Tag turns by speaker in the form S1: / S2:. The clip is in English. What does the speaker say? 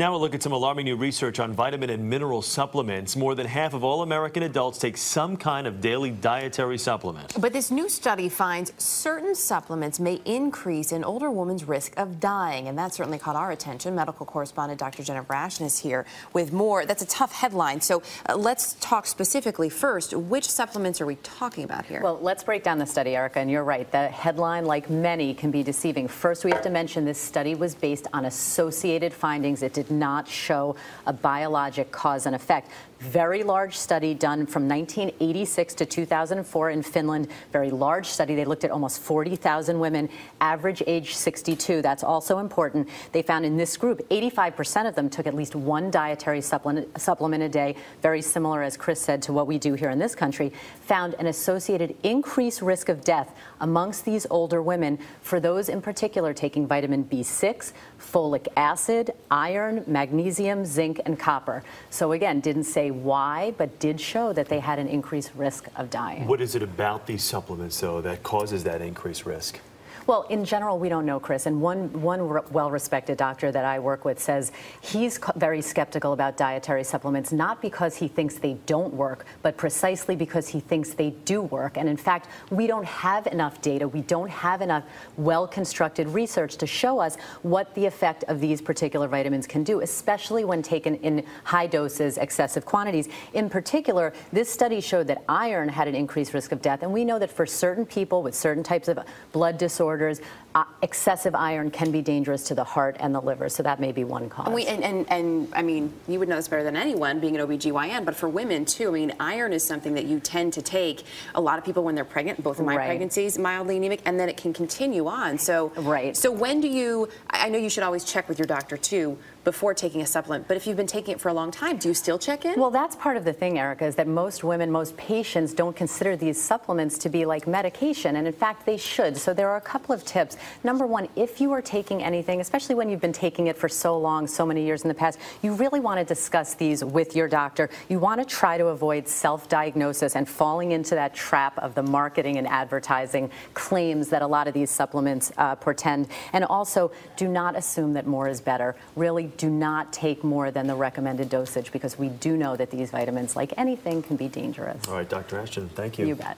S1: Now we'll look at some alarming new research on vitamin and mineral supplements. More than half of all American adults take some kind of daily dietary supplement.
S2: But this new study finds certain supplements may increase an older woman's risk of dying, and that certainly caught our attention. Medical correspondent Dr. Jenna Brashen is here with more. That's a tough headline, so let's talk specifically first. Which supplements are we talking about here?
S3: Well, let's break down the study, Erica, and you're right. The headline, like many, can be deceiving. First, we have to mention this study was based on associated findings. It did not show a biologic cause and effect. Very large study done from 1986 to 2004 in Finland. Very large study. They looked at almost 40,000 women, average age 62. That's also important. They found in this group, 85% of them took at least one dietary supplement a day, very similar, as Chris said, to what we do here in this country, found an associated increased risk of death amongst these older women for those in particular taking vitamin B6, folic acid, iron, magnesium, zinc, and copper. So again, didn't say why, but did show that they had an increased risk of dying.
S1: What is it about these supplements, though, that causes that increased risk?
S3: Well, in general, we don't know, Chris. And one well-respected doctor that I work with says he's very skeptical about dietary supplements, not because he thinks they don't work, but precisely because he thinks they do work. And in fact, we don't have enough data. We don't have enough well-constructed research to show us what the effect of these particular vitamins can do, especially when taken in high doses, excessive quantities. In particular, this study showed that iron had an increased risk of death. And we know that for certain people with certain types of blood disorders, excessive iron can be dangerous to the heart and the liver, so that may be one cause.
S2: And I mean, you would know this better than anyone, being an OBGYN, but for women too, I mean, iron is something that you tend to take. A lot of people when they're pregnant, both of my pregnancies, mildly anemic, and then it can continue on. So, so when do you, I know you should always check with your doctor too before taking a supplement, but if you've been taking it for a long time, do you still check in?
S3: Well, that's part of the thing, Erica, is that most women, most patients don't consider these supplements to be like medication, and in fact they should. So there are a couple of tips. Number one, if you are taking anything, especially when you've been taking it for so long, so many years in the past, you really want to discuss these with your doctor. You want to try to avoid self-diagnosis and falling into that trap of the marketing and advertising claims that a lot of these supplements portend. And also, do not assume that more is better. Really, do not take more than the recommended dosage, because we do know that these vitamins, like anything, can be dangerous.
S1: All right, Dr. Ashton, thank you.
S3: You bet.